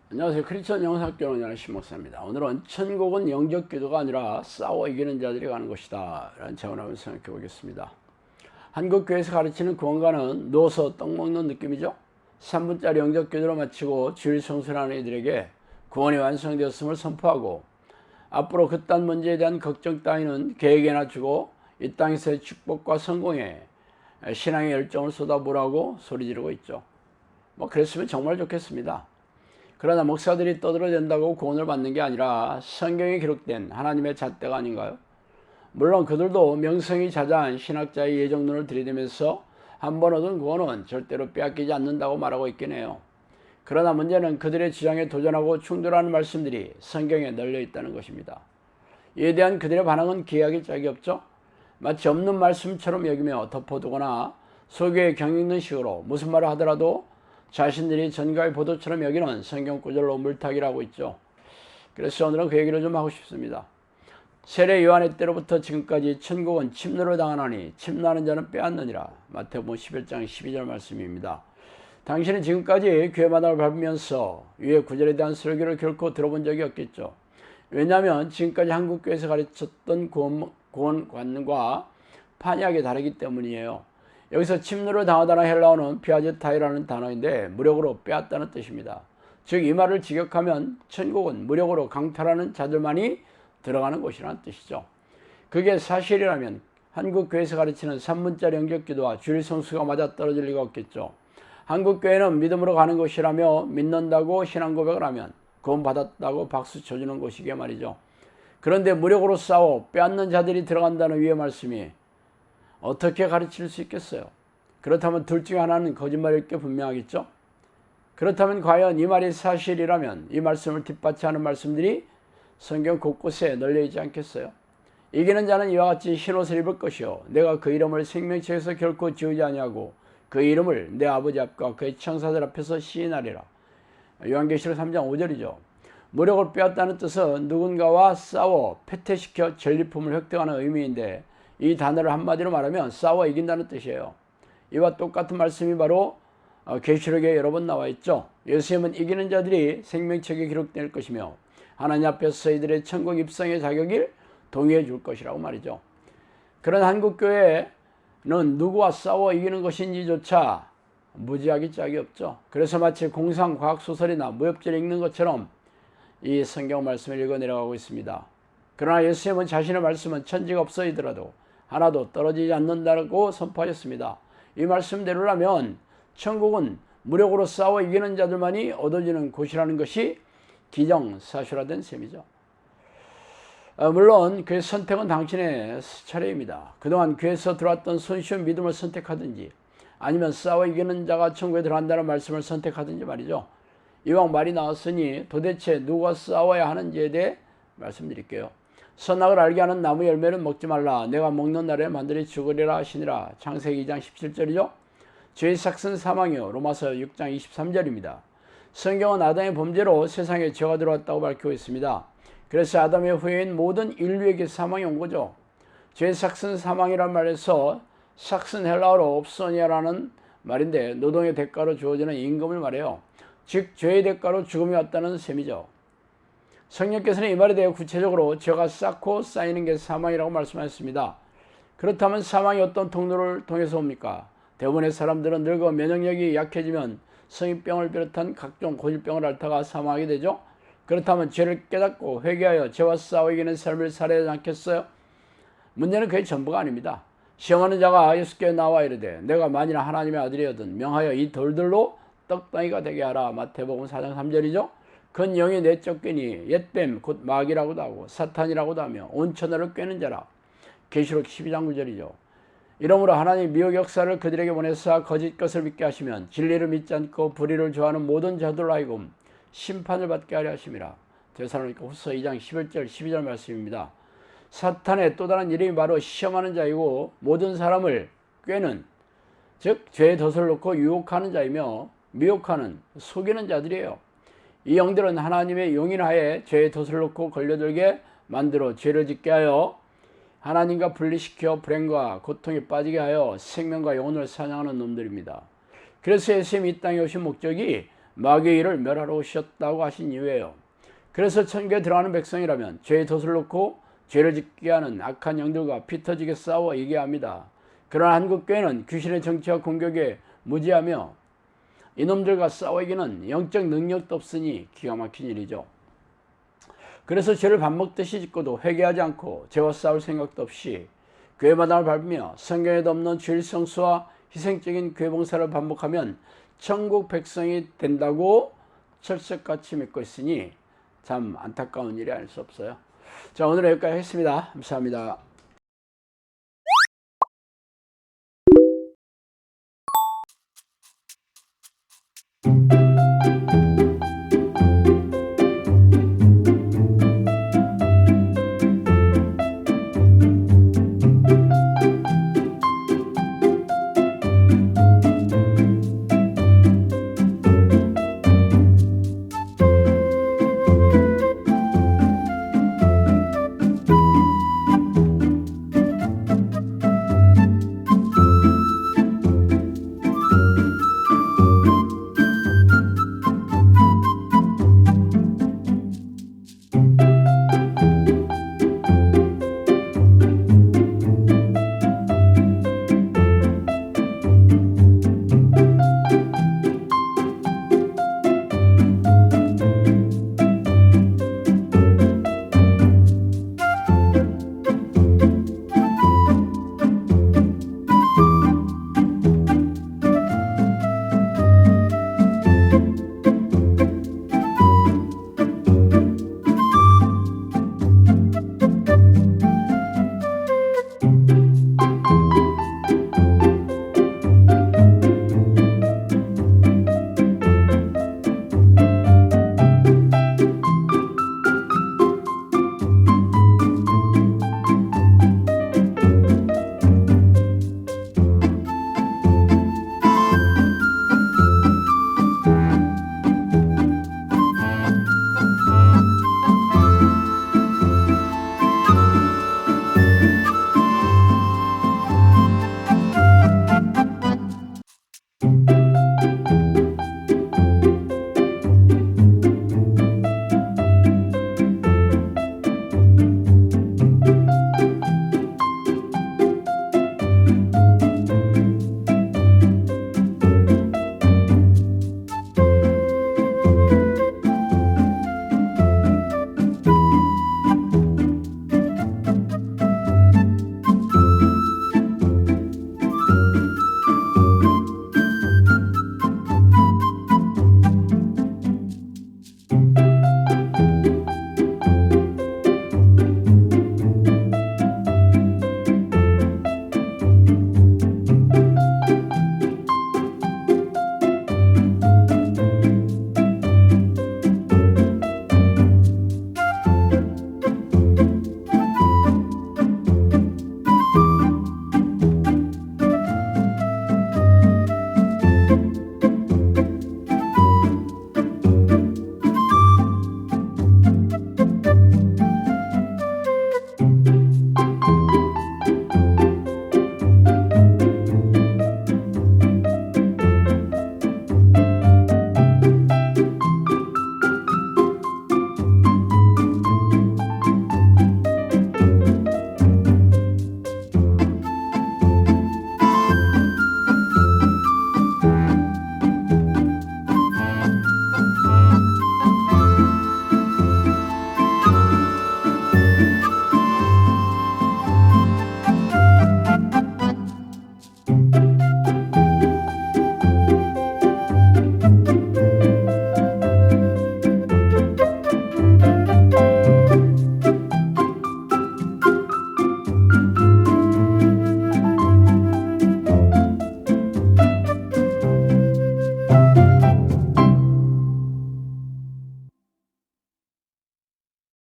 안녕하세요. 크리스천 영상학교 운영하는 신목사입니다. 오늘은 천국은 영적 기도가 아니라 싸워 이기는 자들이 가는 곳이다 라는 제목을 한번 생각해 보겠습니다. 한국교회에서 가르치는 구원과는 누워서 떡 먹는 느낌이죠. 3분짜리 영적 기도를 마치고 주일 성수하는 이들에게 구원이 완성되었음을 선포하고, 앞으로 그딴 문제에 대한 걱정 따위는 계획에나 주고 이 땅에서의 축복과 성공에 신앙의 열정을 쏟아부으라고 소리 지르고 있죠. 그랬으면 정말 좋겠습니다. 그러나 목사들이 떠들어댄다고 구원을 받는 게 아니라 성경에 기록된 하나님의 잣대가 아닌가요? 물론 그들도 명성이 자자한 신학자의 예정론을 들이대면서 한 번 얻은 구원은 절대로 빼앗기지 않는다고 말하고 있긴 해요. 그러나 문제는 그들의 주장에 도전하고 충돌하는 말씀들이 성경에 널려 있다는 것입니다. 이에 대한 그들의 반응은 기이하기 짝이 없죠. 마치 없는 말씀처럼 여기며 덮어두거나 소교에 경읽는 식으로 무슨 말을 하더라도 자신들이 전가의 보도처럼 여기는 성경 구절로 물타기를 하고 있죠. 그래서 오늘은 그 얘기를 좀 하고 싶습니다. 세례 요한의 때로부터 지금까지 천국은 침노를 당하나니 침노하는 자는 빼앗느니라. 마태복음 11장 12절 말씀입니다. 당신은 지금까지 교회 마당을 밟으면서 위의 구절에 대한 설교를 결코 들어본 적이 없겠죠. 왜냐하면 지금까지 한국교회에서 가르쳤던 구원관과 판이하게 다르기 때문이에요. 여기서 침노를 당하다는 헬라어는 피아제타이라는 단어인데 무력으로 빼앗다는 뜻입니다. 즉 이 말을 직역하면 천국은 무력으로 강탈하는 자들만이 들어가는 곳이라는 뜻이죠. 그게 사실이라면 한국교회에서 가르치는 3분짜리 영적기도와 주일 성수가 맞아떨어질 리가 없겠죠. 한국교회는 믿음으로 가는 곳이라며 믿는다고 신앙 고백을 하면 구원받았다고 박수 쳐주는 곳이게 말이죠. 그런데 무력으로 싸워 빼앗는 자들이 들어간다는 위의 말씀이 어떻게 가르칠 수 있겠어요? 그렇다면 둘 중에 하나는 거짓말일 게 분명하겠죠? 그렇다면 과연 이 말이 사실이라면 이 말씀을 뒷받침하는 말씀들이 성경 곳곳에 널려있지 않겠어요? 이기는 자는 이와 같이 흰옷을 입을 것이요 내가 그 이름을 생명책에서 결코 지우지 아니하고 그 이름을 내 아버지 앞과 그의 천사들 앞에서 시인하리라. 요한계시록 3장 5절이죠. 무력을 빼앗다는 뜻은 누군가와 싸워 패퇴시켜 전리품을 획득하는 의미인데, 이 단어를 한마디로 말하면 싸워 이긴다는 뜻이에요. 이와 똑같은 말씀이 바로 계시록에 여러 번 나와 있죠. 예수님은 이기는 자들이 생명책에 기록될 것이며 하나님 앞에서 이들의 천국 입성의 자격을 동의해 줄 것이라고 말이죠. 그런 한국교회는 누구와 싸워 이기는 것인지조차 무지하기 짝이 없죠. 그래서 마치 공상 과학소설이나 무협지를 읽는 것처럼 이 성경 말씀을 읽어 내려가고 있습니다. 그러나 예수님은 자신의 말씀은 천지가 없어이더라도 하나도 떨어지지 않는다고 선포하셨습니다. 이 말씀대로라면 천국은 무력으로 싸워 이기는 자들만이 얻어지는 곳이라는 것이 기정사실화된 셈이죠. 물론 그의 선택은 당신의 차례입니다. 그동안 교회에서 들어왔던 손쉬운 믿음을 선택하든지 아니면 싸워 이기는 자가 천국에 들어간다는 말씀을 선택하든지 말이죠. 이왕 말이 나왔으니 도대체 누가 싸워야 하는지에 대해 말씀드릴게요. 선악을 알게 하는 나무 열매는 먹지 말라. 내가 먹는 날에 만들이 죽으리라 하시니라. 창세기 2장 17절이죠. 죄의 삭은 사망이요. 로마서 6장 23절입니다. 성경은 아담의 범죄로 세상에 죄가 들어왔다고 밝히고 있습니다. 그래서 아담의 후예인 모든 인류에게 사망이 온 거죠. 죄의 삭은 사망이란 말에서 삭은 헬라어로 옵소니아라는 말인데 노동의 대가로 주어지는 임금을 말해요. 즉 죄의 대가로 죽음이 왔다는 셈이죠. 성령께서는 이 말에 대해 구체적으로 죄가 쌓고 쌓이는 게 사망이라고 말씀하셨습니다. 그렇다면 사망이 어떤 통로를 통해서 옵니까? 대부분의 사람들은 늙어 면역력이 약해지면 성인병을 비롯한 각종 고질병을 앓다가 사망하게 되죠. 그렇다면 죄를 깨닫고 회개하여 죄와 싸워 이기는 삶을 살아야 하지 않겠어요? 문제는 그게 전부가 아닙니다. 시험하는 자가 예수께 나와 이르되 내가 만일 하나님의 아들이거든 명하여 이 돌들로 떡덩이가 되게 하라. 마태복음 4장 3절이죠. 그건 영이 내쫓기니 옛뱀 곧 마귀라고도 하고 사탄이라고도 하며 온 천하를 꿰는 자라. 계시록 12장 9절이죠. 이러므로 하나님 미혹 역사를 그들에게 보내사 거짓 것을 믿게 하시면 진리를 믿지 않고 불의를 좋아하는 모든 자들로 하여금 심판을 받게 하려 하심이라. 데살로니가 후서 2장 11절 12절 말씀입니다. 사탄의 또 다른 이름이 바로 시험하는 자이고 모든 사람을 꿰는, 즉 죄의 덫을 놓고 유혹하는 자이며 미혹하는, 속이는 자들이에요. 이 영들은 하나님의 용인하에 죄의 덫을 놓고 걸려들게 만들어 죄를 짓게 하여 하나님과 분리시켜 불행과 고통에 빠지게 하여 생명과 영혼을 사냥하는 놈들입니다. 그래서 예수님이 이 땅에 오신 목적이 마귀의 일을 멸하러 오셨다고 하신 이유예요. 그래서 천국에 들어가는 백성이라면 죄의 덫을 놓고 죄를 짓게 하는 악한 영들과 피 터지게 싸워 이겨야 합니다. 그러나 한국교회는 귀신의 정치와 공격에 무지하며 이놈들과 싸워 이기는 영적 능력도 없으니 기가 막힌 일이죠. 그래서 죄를 밥 먹듯이 짓고도 회개하지 않고 죄와 싸울 생각도 없이 교회 마당을 밟으며 성경에도 없는 주일 성수와 희생적인 교회 봉사를 반복하면 천국 백성이 된다고 철석같이 믿고 있으니 참 안타까운 일이 아닐 수 없어요. 자, 오늘 여기까지 하겠습니다. 감사합니다.